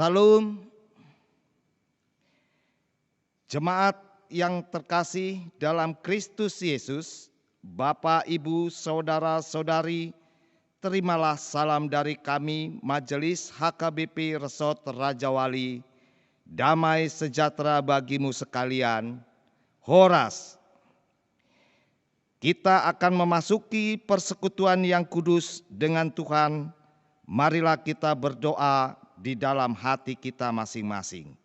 Salam. Jemaat yang terkasih dalam Kristus Yesus, Bapak, Ibu, Saudara-saudari, terimalah salam dari kami Majelis HKBP Resort Raja Wali. Damai sejahtera bagimu sekalian. Horas. Kita akan memasuki persekutuan yang kudus dengan Tuhan. Marilah kita berdoa di dalam hati kita masing-masing.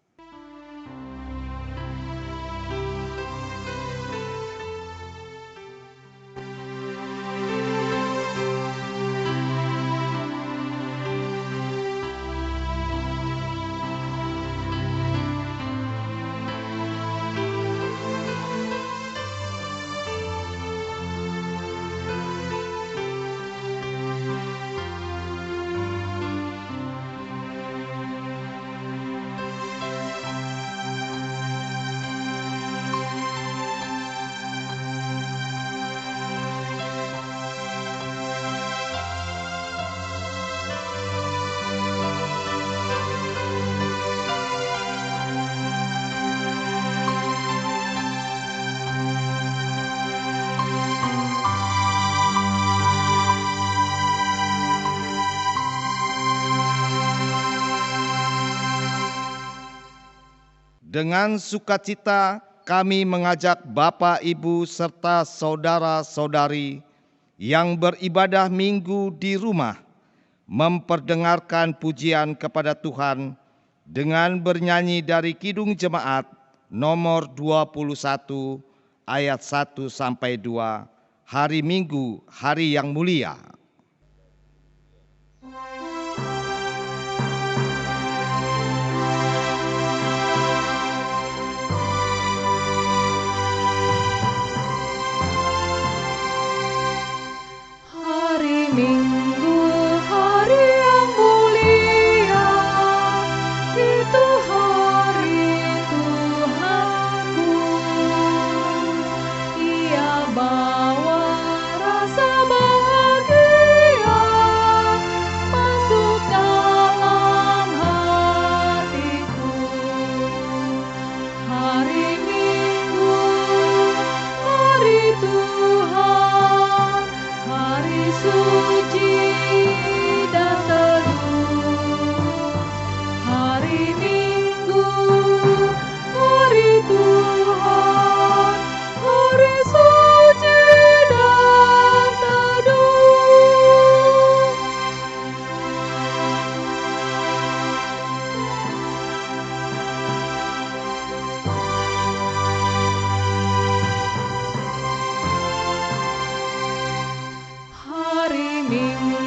Dengan sukacita kami mengajak Bapak, Ibu, serta saudara-saudari yang beribadah minggu di rumah memperdengarkan pujian kepada Tuhan dengan bernyanyi dari Kidung Jemaat nomor 21 ayat 1 sampai 2, Hari Minggu, Hari yang Mulia. Minggu, hari yang mulia, itu hari Tuhanku. Ia bawa rasa bahagia masuk dalam hatiku. Hari Minggu, hari Tuhan, hari suci dan teduh. Hari Minggu, hari Tuhan, hari suci dan teduh. Hari Minggu,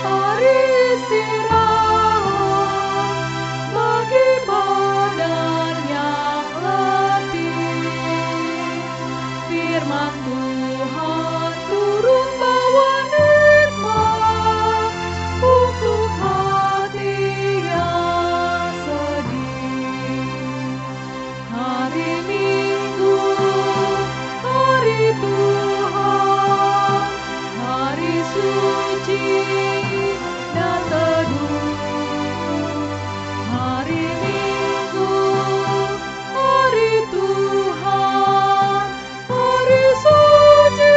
hari istirahat bagi badan yang letih. Firman Tuhan turun bawa nikmat untuk hati yang sedih. Hari Minggu, hari Tuhan, hari suci dan teduh. Hari Minggu, hari Tuhan, hari suci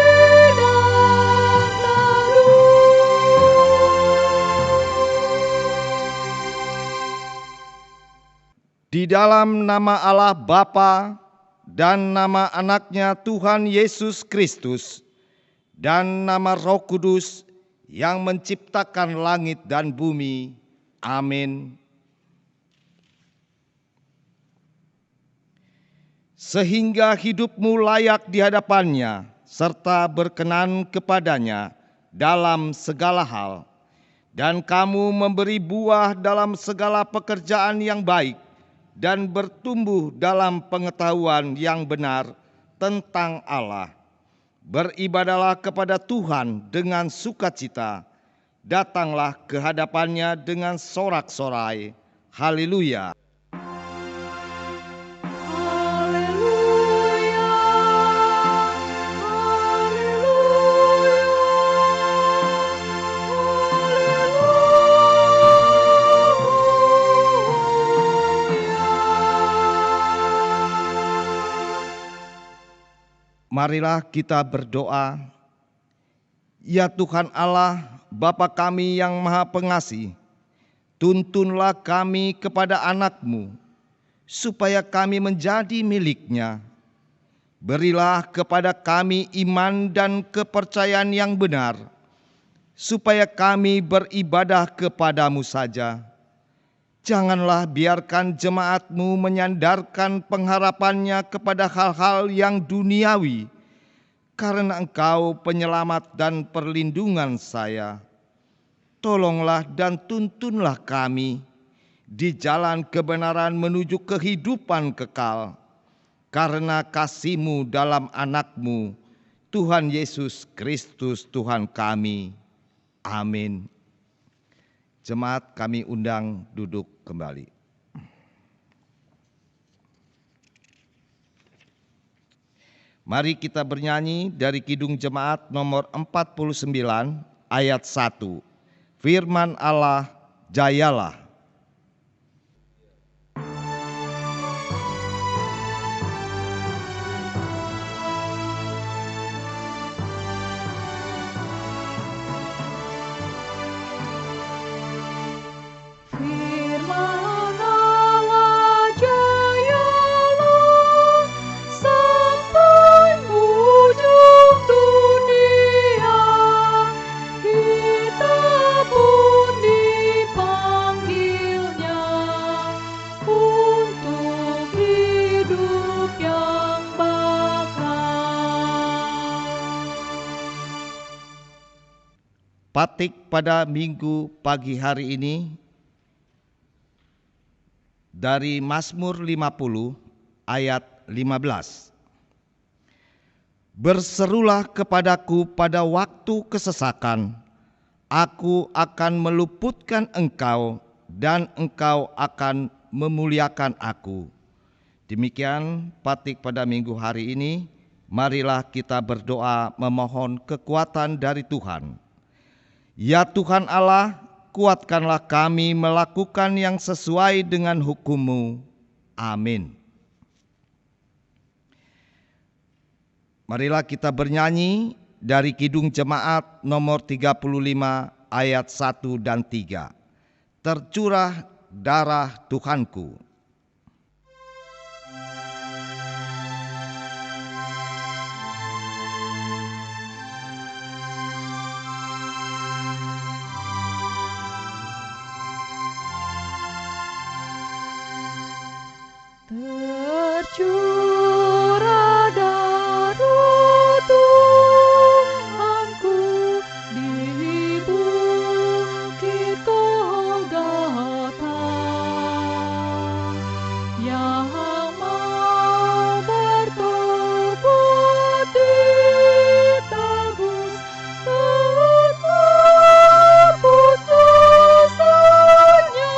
dan teduh. Di dalam nama Allah Bapa dan nama anaknya Tuhan Yesus Kristus dan nama Roh Kudus yang menciptakan langit dan bumi. Amin. Sehingga hidupmu layak di hadapannya serta berkenan kepadanya dalam segala hal, dan kamu memberi buah dalam segala pekerjaan yang baik dan bertumbuh dalam pengetahuan yang benar tentang Allah. Beribadalah kepada Tuhan dengan sukacita, datanglah ke hadapannya dengan sorak-sorai. Haleluya. Haleluya, haleluya, haleluya. Marilah kita berdoa. Ya Tuhan Allah, Bapa kami yang Maha Pengasih, tuntunlah kami kepada anak-Mu, supaya kami menjadi milik-Nya. Berilah kepada kami iman dan kepercayaan yang benar, supaya kami beribadah kepada-Mu saja. Janganlah biarkan jemaat-Mu menyandarkan pengharapannya kepada hal-hal yang duniawi, karena Engkau penyelamat dan perlindungan saya. Tolonglah dan tuntunlah kami di jalan kebenaran menuju kehidupan kekal, karena kasih-Mu dalam anak-Mu, Tuhan Yesus Kristus Tuhan kami. Amin. Jemaat kami undang duduk kembali. Mari kita bernyanyi dari Kidung Jemaat nomor 49 ayat 1. Firman Allah, jayalah. Firman Allah, jayalah sampai ujung dunia. Kita pun dipanggilnya untuk hidup yang bakal. Patik pada Minggu pagi hari ini dari Mazmur 50 ayat 15. Berserulah kepadaku pada waktu kesesakan, aku akan meluputkan engkau dan engkau akan memuliakan aku. Demikian patik pada Minggu hari ini. Marilah kita berdoa memohon kekuatan dari Tuhan. Ya Tuhan Allah, kuatkanlah kami melakukan yang sesuai dengan hukum-Mu. Amin. Marilah kita bernyanyi dari Kidung Jemaat nomor 35 ayat 1 dan 3. Tercurah darah Tuhanku. Tercurah darah Tuhanku di bukit Golgota, yang mau bertobat ditebus, terhapus dosanya.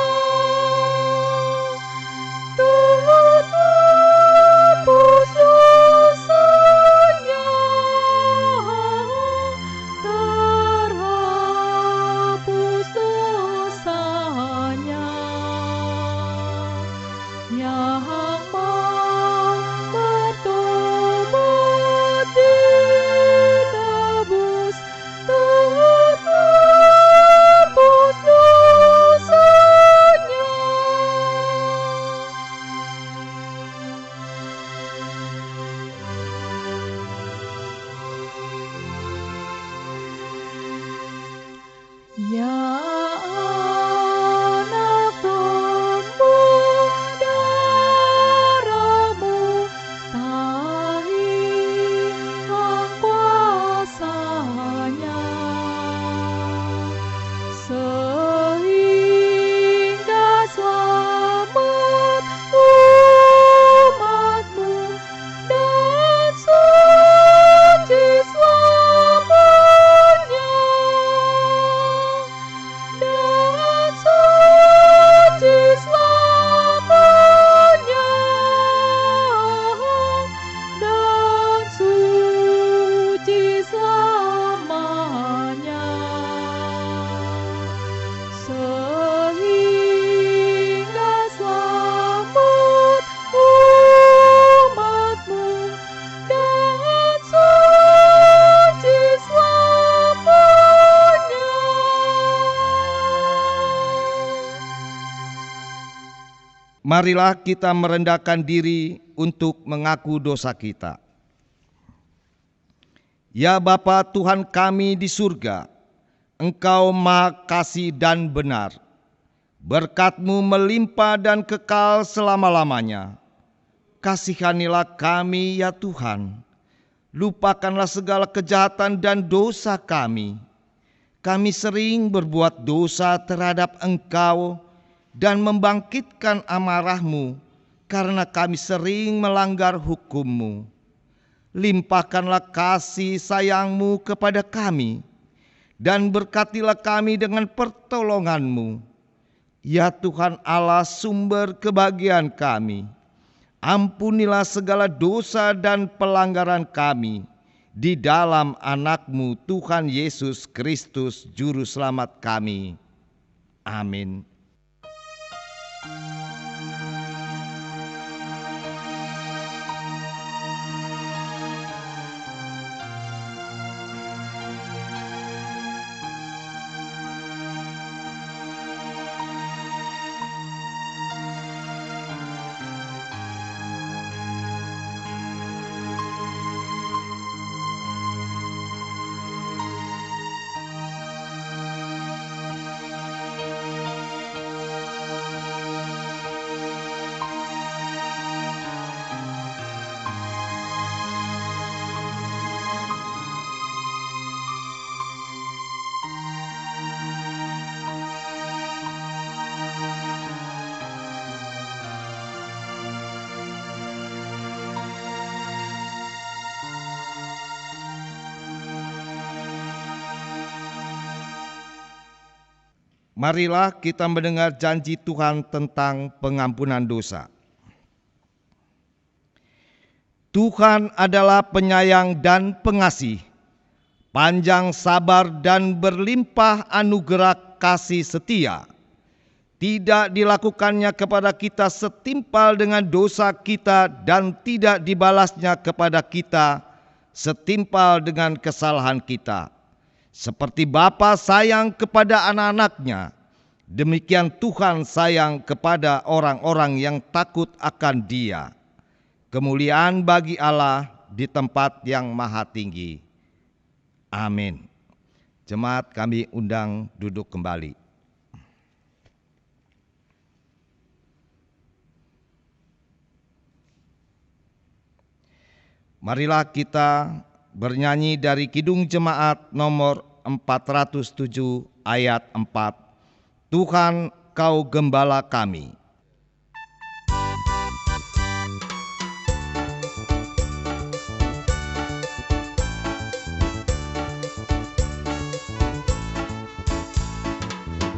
Terhapus dosanya, terhapus dosanya, yang mau bertobat ditebus, terhapus dosanya. Ya anak domba darahmu, tahilah kuasanya, sehingga selamat umatmu dan suci selamanya. Marilah kita merendahkan diri untuk mengaku dosa kita. Ya Bapa Tuhan kami di surga, Engkau Maha Kasih dan benar. Berkat-Mu melimpah dan kekal selama-lamanya. Kasihanilah kami ya Tuhan. Lupakanlah segala kejahatan dan dosa kami. Kami sering berbuat dosa terhadap Engkau dan membangkitkan amarah-Mu karena kami sering melanggar hukum-Mu. Limpahkanlah kasih sayang-Mu kepada kami dan berkatilah kami dengan pertolongan-Mu. Ya Tuhan Allah, sumber kebahagiaan kami, ampunilah segala dosa dan pelanggaran kami di dalam Anak-Mu Tuhan Yesus Kristus Juru Selamat kami. Amin. Marilah kita mendengar janji Tuhan tentang pengampunan dosa. Tuhan adalah penyayang dan pengasih, panjang sabar dan berlimpah anugerah kasih setia. Tidak dilakukannya kepada kita setimpal dengan dosa kita dan tidak dibalasnya kepada kita setimpal dengan kesalahan kita. Seperti Bapa sayang kepada anak-anaknya, demikian Tuhan sayang kepada orang-orang yang takut akan Dia. Kemuliaan bagi Allah di tempat yang maha tinggi. Amin. Jemaat kami undang duduk kembali. Marilah kita bernyanyi dari Kidung Jemaat nomor 407 ayat 4. Tuhan, Kau Gembala kami.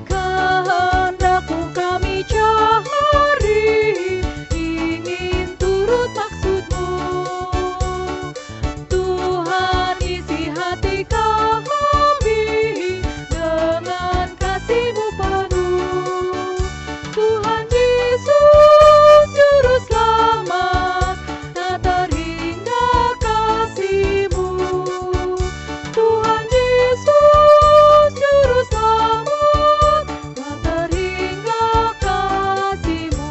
Kehendak-Mu kami cari, ingin turut maksud-Mu. Tuhan, isi hati kami dengan kasih-Mu penuh. Tuhan Yesus Juru Selamat, tak terhingga kasih-Mu. Tuhan Yesus Juru Selamat, tak terhingga kasih-Mu.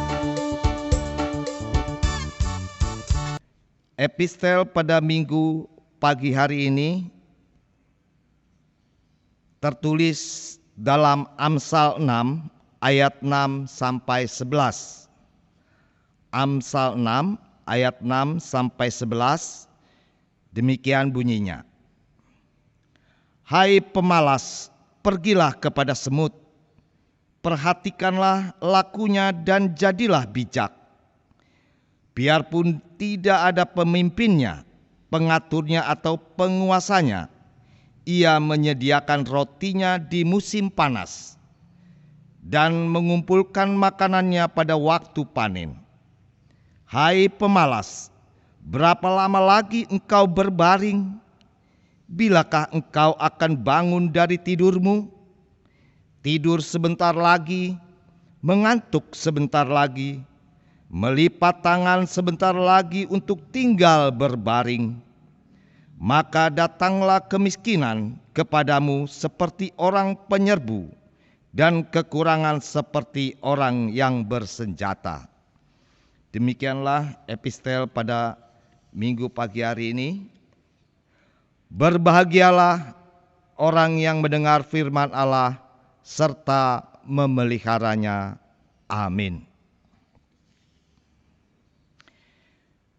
Epistel pada minggu pagi hari ini tertulis dalam Amsal 6 ayat 6 sampai 11. Amsal 6 ayat 6 sampai 11 demikian bunyinya. Hai pemalas, pergilah kepada semut, perhatikanlah lakunya dan jadilah bijak. Biarpun tidak ada pemimpinnya, pengaturnya atau penguasanya, ia menyediakan rotinya di musim panas dan mengumpulkan makanannya pada waktu panen. Hai pemalas, berapa lama lagi engkau berbaring? Bilakah engkau akan bangun dari tidurmu? Tidur sebentar lagi, mengantuk sebentar lagi, melipat tangan sebentar lagi untuk tinggal berbaring. Maka datanglah kemiskinan kepadamu seperti orang penyerbu dan kekurangan seperti orang yang bersenjata. Demikianlah epistel pada Minggu pagi hari ini. Berbahagialah orang yang mendengar firman Allah serta memeliharanya. Amin.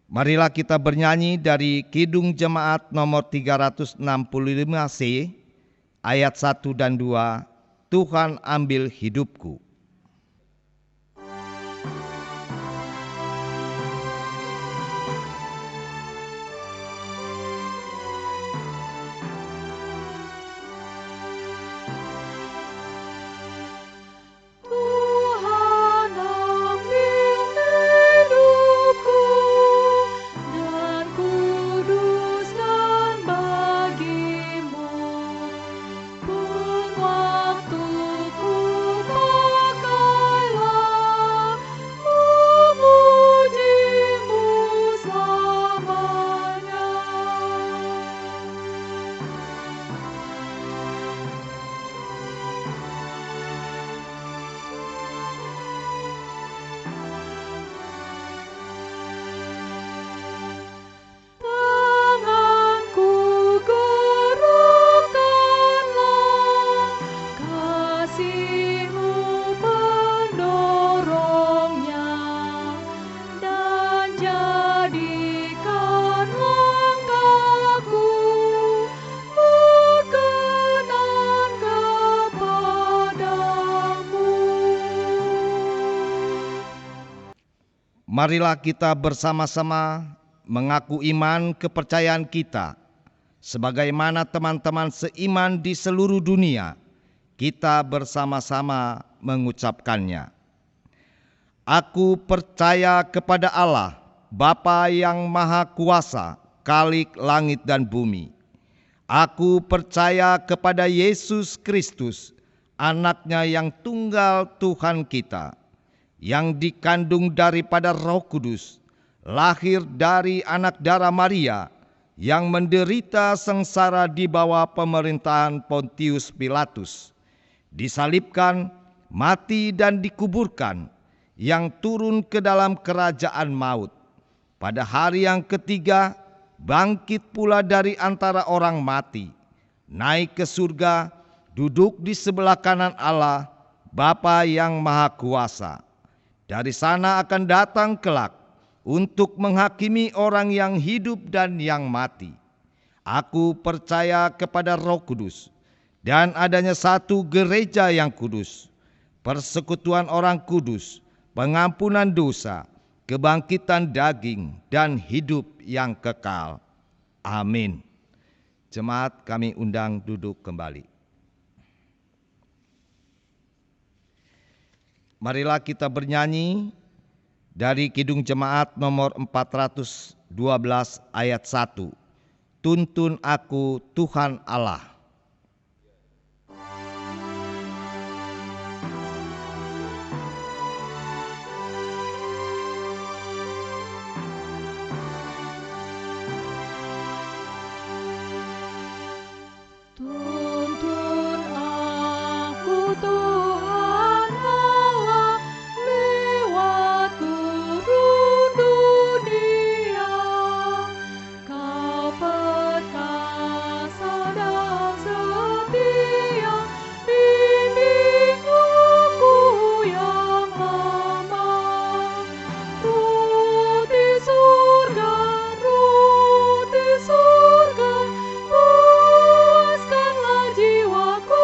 Marilah kita bernyanyi dari Kidung Jemaat nomor 365C, ayat 1 dan 2, Tuhan ambil hidupku. Tuhan ambil hidupku dan kuduskan bagimu. Pun waktuku pakailah memujimu selamanya. Tanganku gerakkanlah, kasih-Mu pendorongnya, dan jadikan langkahku berkenan kepadamu. Marilah kita bersama-sama mengaku iman kepercayaan kita. Sebagaimana teman-teman seiman di seluruh dunia, kita bersama-sama mengucapkannya. Aku percaya kepada Allah, Bapa yang Maha Kuasa, Khalik langit dan bumi. Aku percaya kepada Yesus Kristus, Anaknya yang tunggal Tuhan kita, yang dikandung daripada Roh Kudus, lahir dari anak darah Maria, yang menderita sengsara di bawah pemerintahan Pontius Pilatus, disalibkan, mati dan dikuburkan, yang turun ke dalam kerajaan maut. Pada hari yang ketiga, bangkit pula dari antara orang mati, naik ke surga, duduk di sebelah kanan Allah, Bapa yang Maha Kuasa. Dari sana akan datang kelak untuk menghakimi orang yang hidup dan yang mati. Aku percaya kepada Roh Kudus dan adanya satu gereja yang kudus, persekutuan orang kudus, pengampunan dosa, kebangkitan daging, dan hidup yang kekal. Amin. Jemaat kami undang duduk kembali. Marilah kita bernyanyi dari Kidung Jemaat nomor 412 ayat 1. Tuntun aku Tuhan Allah. Tuntun aku Tuhan Allah lewat gurun dunia. Kau perkasa dan setia, bimbing aku yang lemah. Roti surga, puaskanlah jiwaku,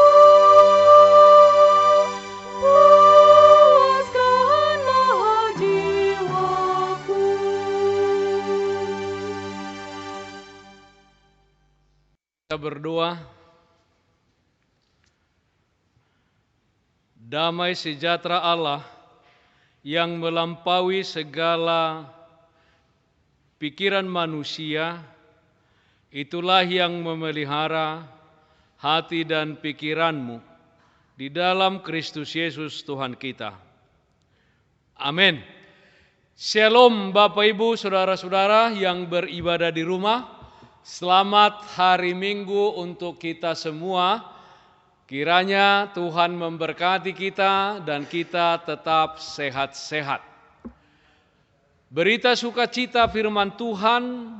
puaskanlah jiwaku. Kita berdoa. Damai sejahtera Allah yang melampaui segala pikiran manusia, itulah yang memelihara hati dan pikiranmu di dalam Kristus Yesus Tuhan kita. Amin. Shalom Bapak Ibu, Saudara-saudara yang beribadah di rumah. Selamat hari Minggu untuk kita semua. Kiranya Tuhan memberkati kita dan kita tetap sehat-sehat. Berita sukacita firman Tuhan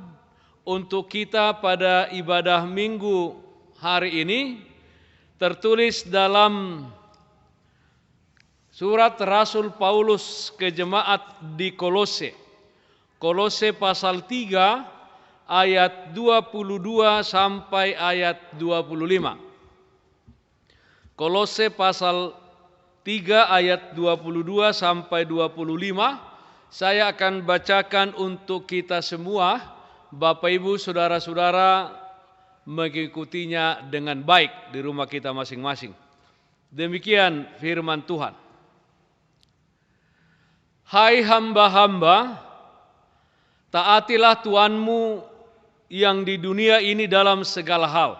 untuk kita pada ibadah Minggu hari ini tertulis dalam surat Rasul Paulus ke jemaat di Kolose. Kolose pasal 3 ayat 22 sampai ayat 25. Kolose pasal 3 ayat 22 sampai 25. Saya akan bacakan untuk kita semua, Bapak Ibu, saudara-saudara, mengikutinya dengan baik di rumah kita masing-masing. Demikian firman Tuhan. Hai hamba-hamba, taatilah Tuhanmu yang di dunia ini dalam segala hal.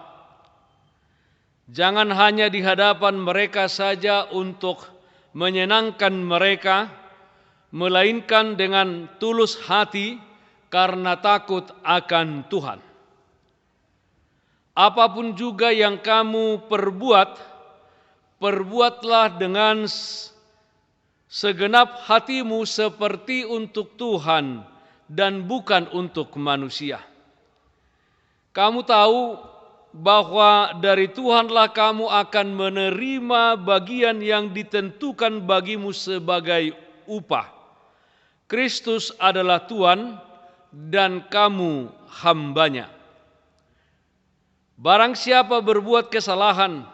Jangan hanya di hadapan mereka saja untuk menyenangkan mereka, melainkan dengan tulus hati karena takut akan Tuhan. Apapun juga yang kamu perbuat, perbuatlah dengan segenap hatimu seperti untuk Tuhan dan bukan untuk manusia. Kamu tahu bahwa dari Tuhanlah kamu akan menerima bagian yang ditentukan bagimu sebagai upah. Kristus adalah Tuhan dan kamu hambanya. Barang siapa berbuat kesalahan,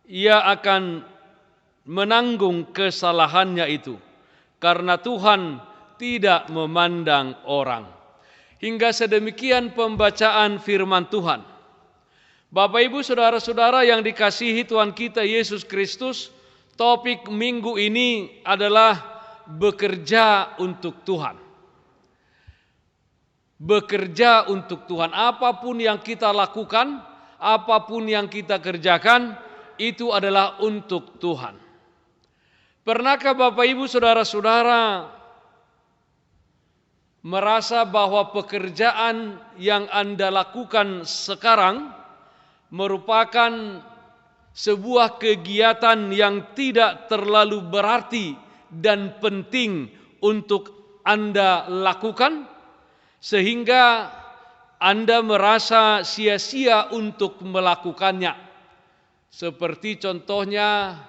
ia akan menanggung kesalahannya itu, karena Tuhan tidak memandang orang. Hingga sedemikian pembacaan firman Tuhan. Bapak Ibu saudara-saudara yang dikasihi Tuhan kita Yesus Kristus, topik minggu ini adalah bekerja untuk Tuhan. Bekerja untuk Tuhan. Apapun yang kita lakukan, apapun yang kita kerjakan, itu adalah untuk Tuhan. Pernahkah Bapak Ibu saudara-saudara merasa bahwa pekerjaan yang Anda lakukan sekarang merupakan sebuah kegiatan yang tidak terlalu berarti dan penting untuk Anda lakukan, sehingga Anda merasa sia-sia untuk melakukannya? Seperti contohnya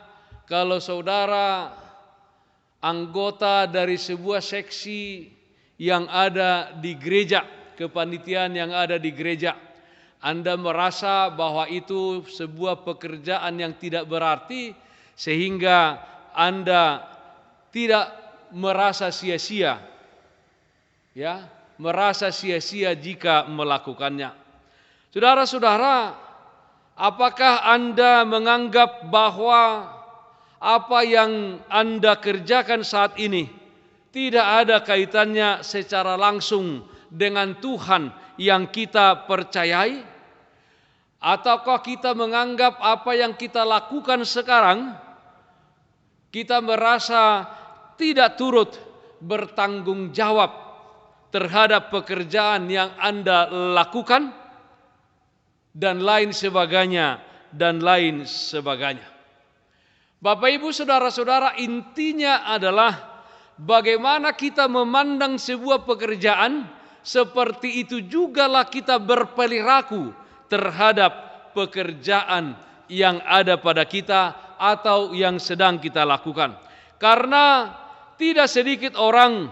kalau saudara anggota dari sebuah seksi yang ada di gereja, kepanitiaan yang ada di gereja, Anda merasa bahwa itu sebuah pekerjaan yang tidak berarti, sehingga Anda tidak merasa sia-sia, ya, merasa sia-sia jika melakukannya. Saudara-saudara, apakah Anda menganggap bahwa apa yang Anda kerjakan saat ini tidak ada kaitannya secara langsung dengan Tuhan yang kita percayai? Ataukah kita menganggap apa yang kita lakukan sekarang, kita merasa tidak turut bertanggung jawab terhadap pekerjaan yang Anda lakukan, dan lain sebagainya, dan lain sebagainya. Bapak Ibu saudara-saudara, intinya adalah bagaimana kita memandang sebuah pekerjaan, seperti itu jugalah kita berperilaku terhadap pekerjaan yang ada pada kita atau yang sedang kita lakukan. Karena tidak sedikit orang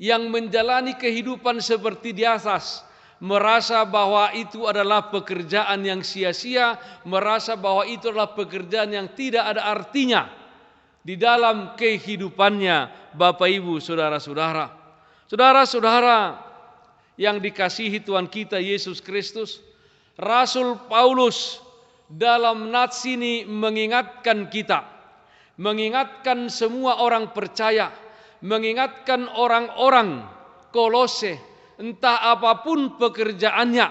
yang menjalani kehidupan seperti di atas, merasa bahwa itu adalah pekerjaan yang sia-sia, merasa bahwa itu adalah pekerjaan yang tidak ada artinya di dalam kehidupannya. Bapak Ibu saudara-saudara, saudara-saudara yang dikasihi Tuhan kita Yesus Kristus, Rasul Paulus dalam nats ini mengingatkan kita, mengingatkan semua orang percaya, mengingatkan orang-orang Kolose, entah apapun pekerjaannya,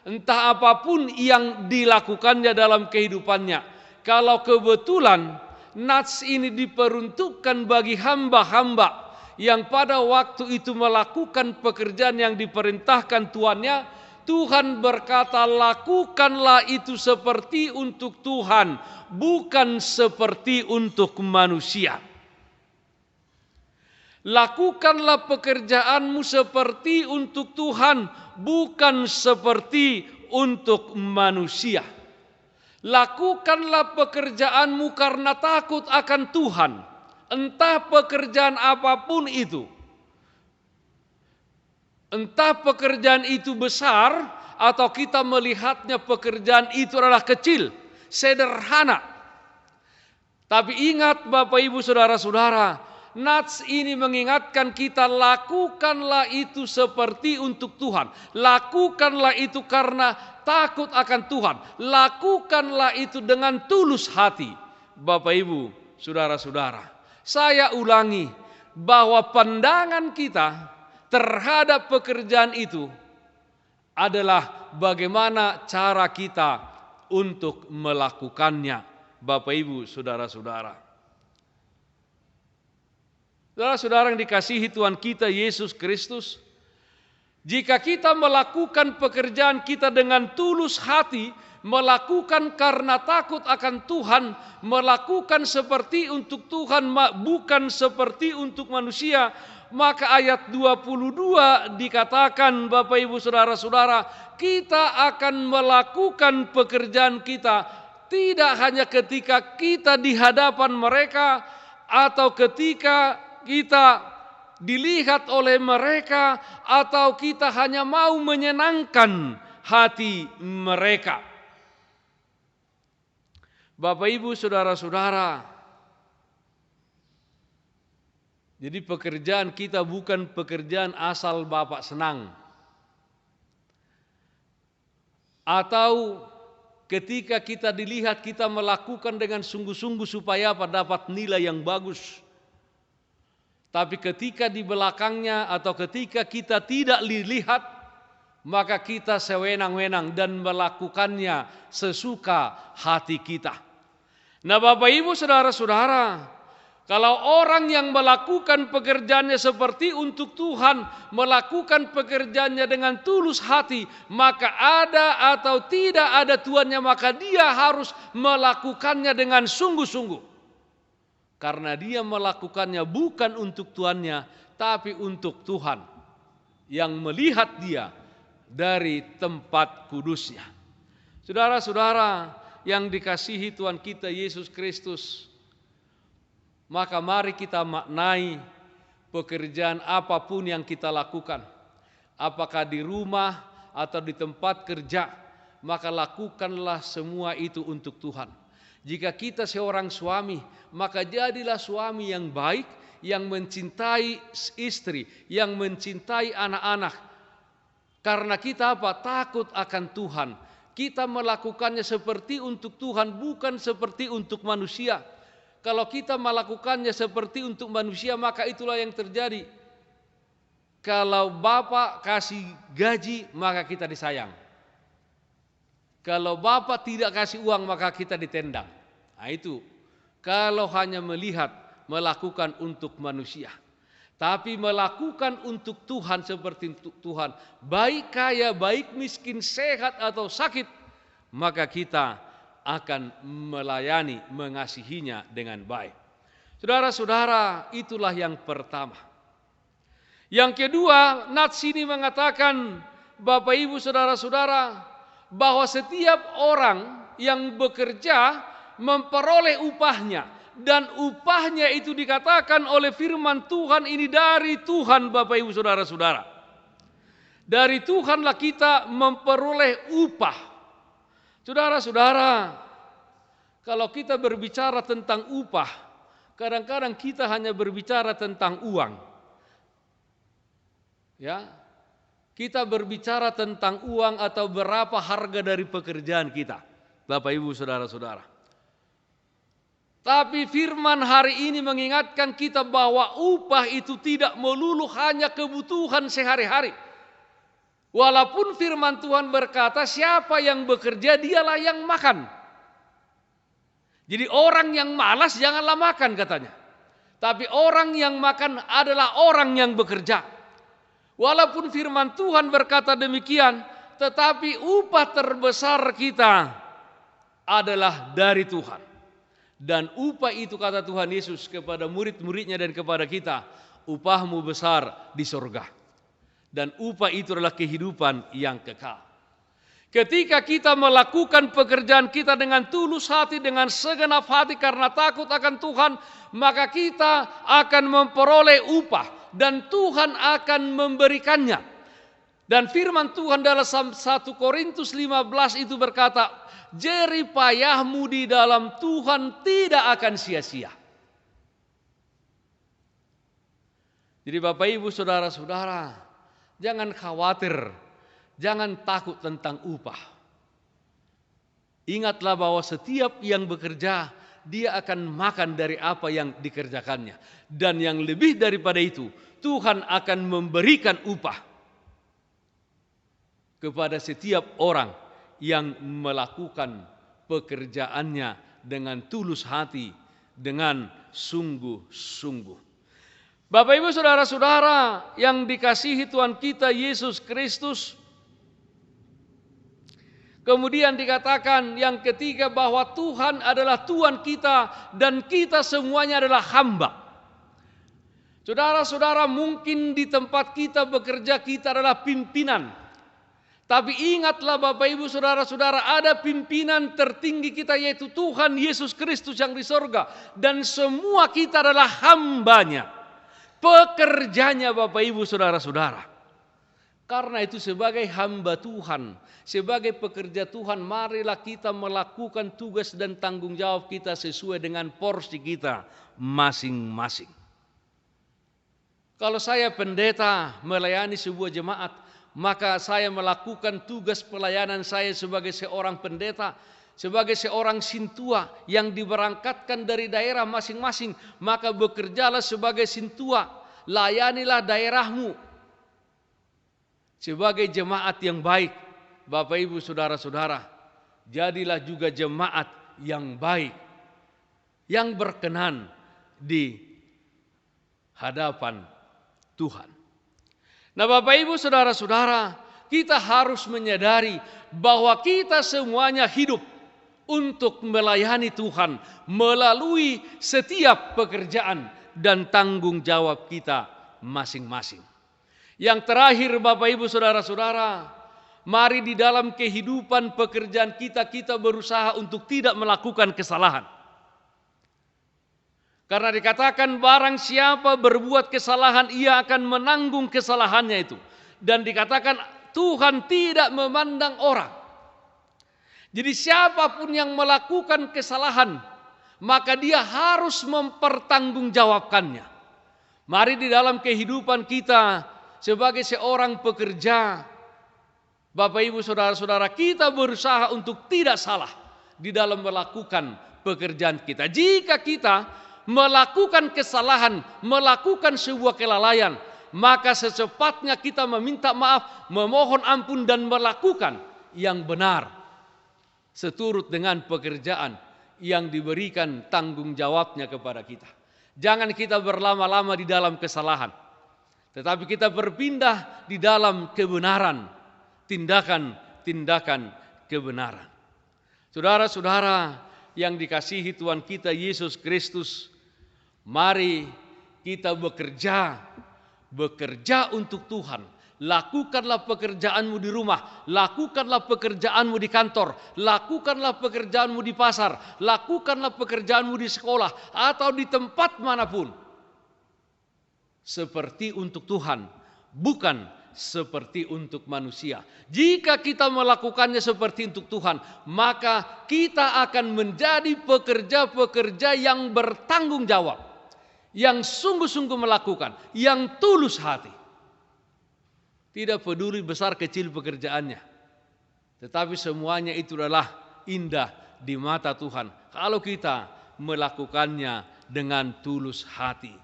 entah apapun yang dilakukannya dalam kehidupannya, kalau kebetulan nats ini diperuntukkan bagi hamba-hamba yang pada waktu itu melakukan pekerjaan yang diperintahkan tuannya, Tuhan berkata, lakukanlah itu seperti untuk Tuhan, bukan seperti untuk manusia. Lakukanlah pekerjaanmu seperti untuk Tuhan, bukan seperti untuk manusia. Lakukanlah pekerjaanmu karena takut akan Tuhan, entah pekerjaan apapun itu. Entah pekerjaan itu besar atau kita melihatnya pekerjaan itu adalah kecil, sederhana. Tapi ingat Bapak Ibu Saudara-saudara, nats ini mengingatkan kita, lakukanlah itu seperti untuk Tuhan. Lakukanlah itu karena takut akan Tuhan. Lakukanlah itu dengan tulus hati. Bapak Ibu Saudara-saudara, saya ulangi bahwa pandangan kita terhadap pekerjaan itu adalah bagaimana cara kita untuk melakukannya. Bapak Ibu Saudara-saudara, saudara-saudara yang dikasihi Tuhan kita Yesus Kristus, jika kita melakukan pekerjaan kita dengan tulus hati, melakukan karena takut akan Tuhan, melakukan seperti untuk Tuhan, bukan seperti untuk manusia, maka ayat 22 dikatakan Bapak Ibu Saudara-saudara, kita akan melakukan pekerjaan kita tidak hanya ketika kita di hadapan mereka atau ketika kita dilihat oleh mereka atau kita hanya mau menyenangkan hati mereka. Bapak Ibu Saudara-saudara, jadi pekerjaan kita bukan pekerjaan asal Bapak senang. Atau ketika kita dilihat kita melakukan dengan sungguh-sungguh supaya dapat nilai yang bagus. Tapi ketika di belakangnya atau ketika kita tidak dilihat, maka kita sewenang-wenang dan melakukannya sesuka hati kita. Nah Bapak Ibu Saudara-saudara, kalau orang yang melakukan pekerjaannya seperti untuk Tuhan, melakukan pekerjaannya dengan tulus hati, maka ada atau tidak ada tuannya, maka dia harus melakukannya dengan sungguh-sungguh. Karena dia melakukannya bukan untuk tuannya, tapi untuk Tuhan yang melihat dia dari tempat kudusnya. Saudara-saudara yang dikasihi Tuhan kita Yesus Kristus, maka mari kita maknai pekerjaan apapun yang kita lakukan. Apakah di rumah atau di tempat kerja, maka lakukanlah semua itu untuk Tuhan. Jika kita seorang suami, maka jadilah suami yang baik, yang mencintai istri, yang mencintai anak-anak. Karena kita apa? Takut akan Tuhan. Kita melakukannya seperti untuk Tuhan, bukan seperti untuk manusia. Kalau kita melakukannya seperti untuk manusia, maka itulah yang terjadi. Kalau Bapak kasih gaji, maka kita disayang. Kalau Bapak tidak kasih uang, maka kita ditendang. Nah itu, kalau hanya melihat, melakukan untuk manusia. Tapi melakukan untuk Tuhan seperti untuk Tuhan, baik kaya, baik miskin, sehat atau sakit, maka kita akan melayani, mengasihinya dengan baik. Saudara-saudara, itulah yang pertama. Yang kedua, nats ini mengatakan, Bapak Ibu Saudara-saudara, bahwa setiap orang yang bekerja memperoleh upahnya. Dan upahnya itu dikatakan oleh firman Tuhan ini dari Tuhan Bapak Ibu Saudara-saudara. Dari Tuhanlah kita memperoleh upah. Saudara-saudara, kalau kita berbicara tentang upah, kadang-kadang kita hanya berbicara tentang uang. Ya, kita berbicara tentang uang atau berapa harga dari pekerjaan kita, Bapak Ibu Saudara-saudara. Tapi firman hari ini mengingatkan kita bahwa upah itu tidak melulu hanya kebutuhan sehari-hari. Walaupun firman Tuhan berkata siapa yang bekerja dialah yang makan. Jadi orang yang malas janganlah makan katanya. Tapi orang yang makan adalah orang yang bekerja. Walaupun firman Tuhan berkata demikian, tetapi upah terbesar kita adalah dari Tuhan. Dan upah itu kata Tuhan Yesus kepada murid-muridnya dan kepada kita upahmu besar di surga. Dan upah itu adalah kehidupan yang kekal. Ketika kita melakukan pekerjaan kita dengan tulus hati, dengan segenap hati karena takut akan Tuhan, maka kita akan memperoleh upah dan Tuhan akan memberikannya. Dan firman Tuhan dalam 1 Korintus 15 itu berkata, jerih payahmu di dalam Tuhan tidak akan sia-sia. Jadi Bapak Ibu saudara-saudara, jangan khawatir, jangan takut tentang upah. Ingatlah bahwa setiap yang bekerja, dia akan makan dari apa yang dikerjakannya. Dan yang lebih daripada itu, Tuhan akan memberikan upah kepada setiap orang yang melakukan pekerjaannya dengan tulus hati, dengan sungguh-sungguh. Bapak Ibu saudara-saudara yang dikasihi Tuhan kita Yesus Kristus, kemudian dikatakan yang ketiga bahwa Tuhan adalah Tuhan kita dan kita semuanya adalah hamba. Saudara-saudara, mungkin di tempat kita bekerja kita adalah pimpinan. Tapi ingatlah Bapak Ibu saudara-saudara, ada pimpinan tertinggi kita yaitu Tuhan Yesus Kristus yang di sorga. Dan semua kita adalah hambanya, pekerjanya Bapak Ibu saudara-saudara. Karena itu sebagai hamba Tuhan, sebagai pekerja Tuhan, marilah kita melakukan tugas dan tanggung jawab kita sesuai dengan porsi kita masing-masing. Kalau saya pendeta melayani sebuah jemaat, maka saya melakukan tugas pelayanan saya sebagai seorang pendeta, sebagai seorang sintua yang diberangkatkan dari daerah masing-masing. Maka bekerjalah sebagai sintua, layanilah daerahmu sebagai jemaat yang baik. Bapak Ibu saudara-saudara, jadilah juga jemaat yang baik, yang berkenan di hadapan Tuhan. Nah Bapak Ibu saudara-saudara, kita harus menyadari bahwa kita semuanya hidup untuk melayani Tuhan melalui setiap pekerjaan dan tanggung jawab kita masing-masing. Yang terakhir Bapak Ibu saudara-saudara, mari di dalam kehidupan pekerjaan kita berusaha untuk tidak melakukan kesalahan. Karena dikatakan barang siapa berbuat kesalahan, ia akan menanggung kesalahannya itu. Dan dikatakan Tuhan tidak memandang orang. Jadi siapapun yang melakukan kesalahan, maka dia harus mempertanggungjawabkannya. Mari di dalam kehidupan kita sebagai seorang pekerja, Bapak Ibu saudara-saudara, kita berusaha untuk tidak salah di dalam melakukan pekerjaan kita. Jika kita melakukan kesalahan, melakukan sebuah kelalaian, maka secepatnya kita meminta maaf, memohon ampun dan melakukan yang benar seturut dengan pekerjaan yang diberikan tanggung jawabnya kepada kita. Jangan kita berlama-lama di dalam kesalahan, tetapi kita berpindah di dalam kebenaran, tindakan-tindakan kebenaran. Saudara-saudara yang dikasihi Tuhan kita Yesus Kristus, mari kita bekerja untuk Tuhan. Lakukanlah pekerjaanmu di rumah, lakukanlah pekerjaanmu di kantor, lakukanlah pekerjaanmu di pasar, lakukanlah pekerjaanmu di sekolah atau di tempat manapun. Seperti untuk Tuhan, bukan seperti untuk manusia. Jika kita melakukannya seperti untuk Tuhan, maka kita akan menjadi pekerja-pekerja yang bertanggung jawab, yang sungguh-sungguh melakukan, yang tulus hati. Tidak peduli besar kecil pekerjaannya, tetapi semuanya itu adalah indah di mata Tuhan kalau kita melakukannya dengan tulus hati.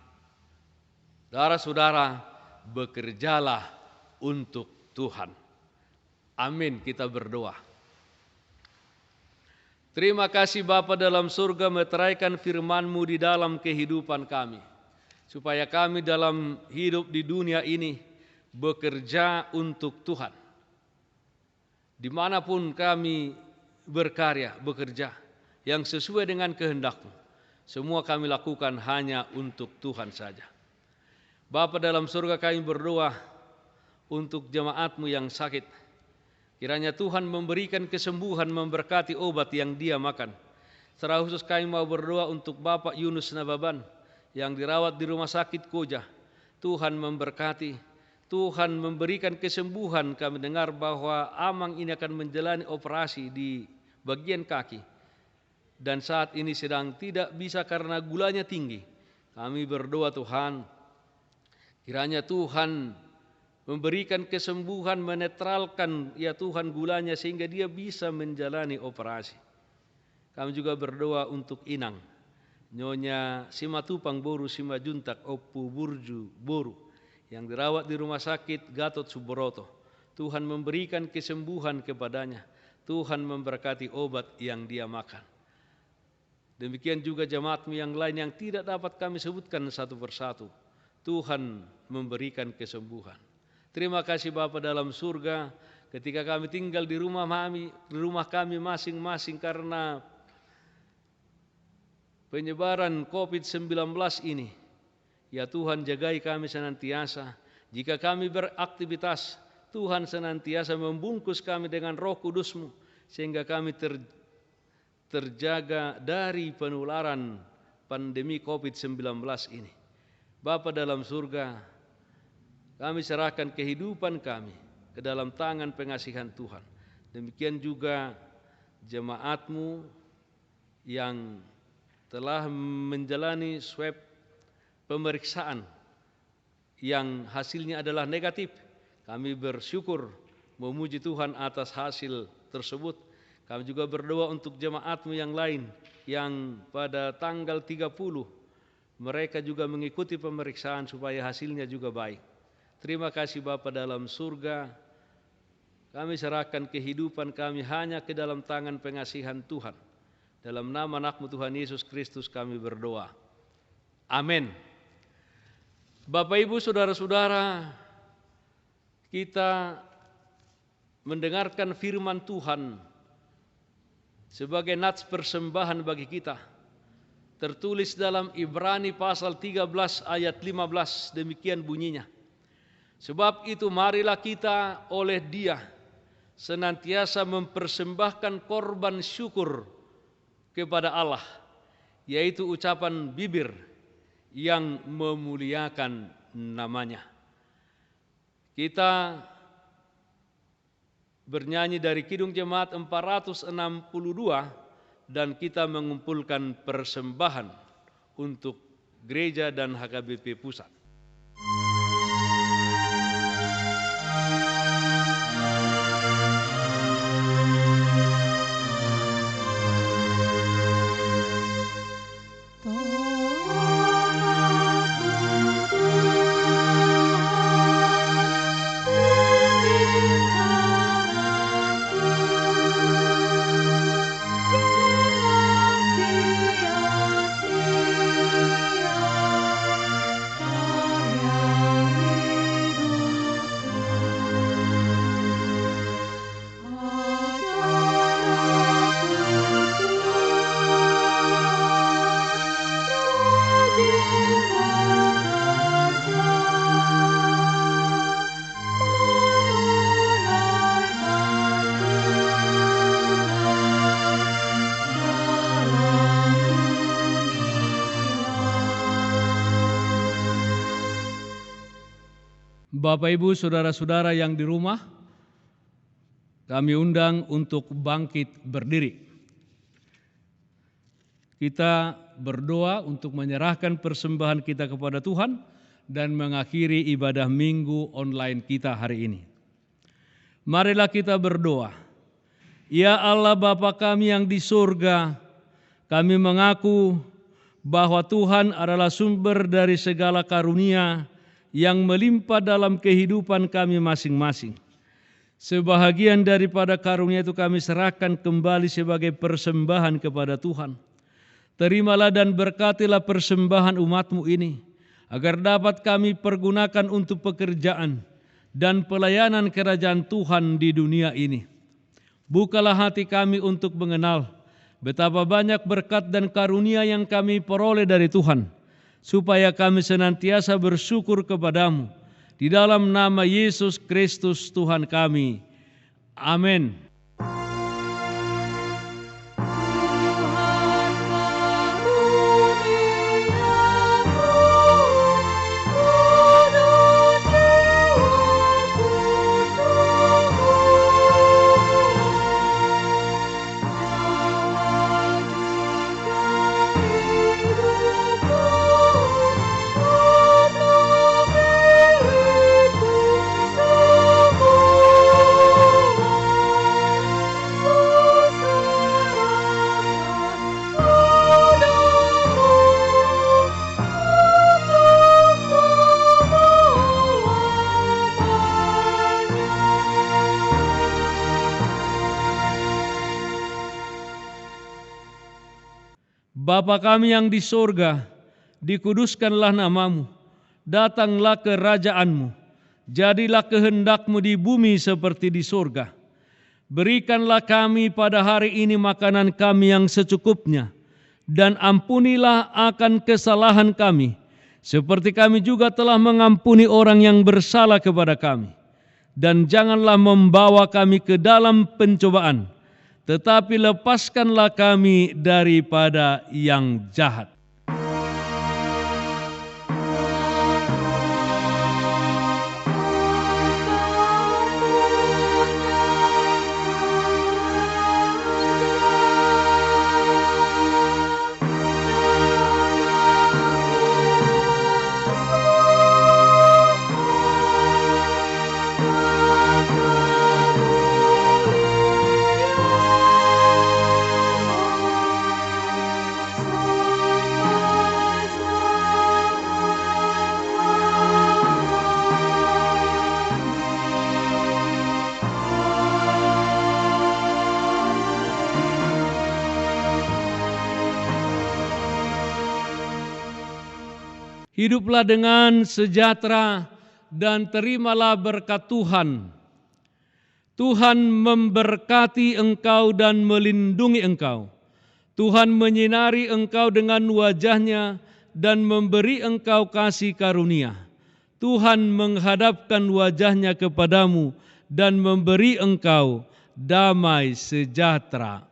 Saudara-saudara, bekerjalah untuk Tuhan. Amin, kita berdoa. Terima kasih Bapa dalam surga, meteraikan firman-Mu di dalam kehidupan kami, supaya kami dalam hidup di dunia ini bekerja untuk Tuhan. Dimanapun kami berkarya, bekerja yang sesuai dengan kehendak-Mu, semua kami lakukan hanya untuk Tuhan saja. Bapa dalam surga, kami berdoa untuk jemaat-Mu yang sakit. Kiranya Tuhan memberikan kesembuhan, memberkati obat yang dia makan. Secara khusus kami mau berdoa untuk Bapak Yunus Nababan yang dirawat di rumah sakit Koja. Tuhan memberkati, Tuhan memberikan kesembuhan. Kami dengar bahwa Amang ini akan menjalani operasi di bagian kaki dan saat ini sedang tidak bisa karena gulanya tinggi. Kami berdoa Tuhan, kiranya Tuhan memberikan kesembuhan, menetralkan ya Tuhan gulanya sehingga dia bisa menjalani operasi. Kami juga berdoa untuk Inang, Nyonya Simatupang Boru Simajuntak Oppu Burju Boru yang dirawat di rumah sakit Gatot Subroto. Tuhan memberikan kesembuhan kepadanya. Tuhan memberkati obat yang dia makan. Demikian juga jemaat-Mu yang lain yang tidak dapat kami sebutkan satu persatu. Tuhan memberikan kesembuhan. Terima kasih Bapa dalam surga, ketika kami tinggal di rumah kami masing-masing karena penyebaran COVID-19 ini. Ya Tuhan, jagai kami senantiasa. Jika kami beraktivitas, Tuhan senantiasa membungkus kami dengan Roh Kudus-Mu sehingga kami terjaga dari penularan pandemi COVID-19 ini. Bapa dalam surga, kami serahkan kehidupan kami ke dalam tangan pengasihan Tuhan. Demikian juga jemaat-Mu yang telah menjalani swab pemeriksaan yang hasilnya adalah negatif. Kami bersyukur, memuji Tuhan atas hasil tersebut. Kami juga berdoa untuk jemaat-Mu yang lain yang pada tanggal 30 mereka juga mengikuti pemeriksaan supaya hasilnya juga baik. Terima kasih Bapa dalam surga. Kami serahkan kehidupan kami hanya ke dalam tangan pengasihan Tuhan. Dalam nama anak-Mu Tuhan Yesus Kristus kami berdoa. Amin. Bapak Ibu saudara-saudara, kita mendengarkan firman Tuhan sebagai nats persembahan bagi kita. Tertulis dalam Ibrani pasal 13 ayat 15, demikian bunyinya. Sebab itu marilah kita oleh Dia senantiasa mempersembahkan korban syukur kepada Allah, yaitu ucapan bibir yang memuliakan namanya. Kita bernyanyi dari Kidung Jemaat 462 dan kita mengumpulkan persembahan untuk gereja dan HKBP Pusat. Bapak Ibu saudara-saudara yang di rumah, kami undang untuk bangkit berdiri. Kita berdoa untuk menyerahkan persembahan kita kepada Tuhan dan mengakhiri ibadah minggu online kita hari ini. Marilah kita berdoa. Ya Allah Bapa kami yang di surga, kami mengaku bahwa Tuhan adalah sumber dari segala karunia yang melimpah dalam kehidupan kami masing-masing. Sebahagian daripada karunia itu kami serahkan kembali sebagai persembahan kepada Tuhan. Terimalah dan berkatilah persembahan umat-Mu ini, agar dapat kami pergunakan untuk pekerjaan dan pelayanan kerajaan Tuhan di dunia ini. Bukalah hati kami untuk mengenal betapa banyak berkat dan karunia yang kami peroleh dari Tuhan, supaya kami senantiasa bersyukur kepadamu. Di dalam nama Yesus Kristus Tuhan kami. Amin. Bapa kami yang di sorga, dikuduskanlah namamu, datanglah kerajaanmu, jadilah kehendakmu di bumi seperti di sorga. Berikanlah kami pada hari ini makanan kami yang secukupnya, dan ampunilah akan kesalahan kami, seperti kami juga telah mengampuni orang yang bersalah kepada kami. Dan janganlah membawa kami ke dalam pencobaan, tetapi lepaskanlah kami daripada yang jahat. Hiduplah dengan sejahtera dan terimalah berkat Tuhan. Tuhan memberkati engkau dan melindungi engkau. Tuhan menyinari engkau dengan wajah-Nya dan memberi engkau kasih karunia. Tuhan menghadapkan wajah-Nya kepadamu dan memberi engkau damai sejahtera.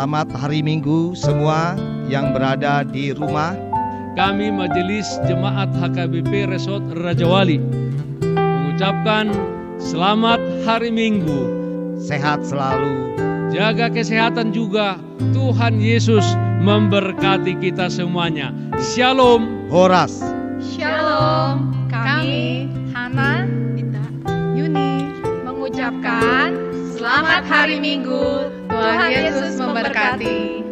Selamat hari Minggu semua yang berada di rumah. Kami Majelis Jemaat HKBP Resort Rajawali mengucapkan selamat hari Minggu. Sehat selalu. Jaga kesehatan juga. Tuhan Yesus memberkati kita semuanya. Shalom. Horas. Shalom. Kami Hana, Dita, Yuni mengucapkan selamat hari Minggu. Tuhan Yesus memberkati.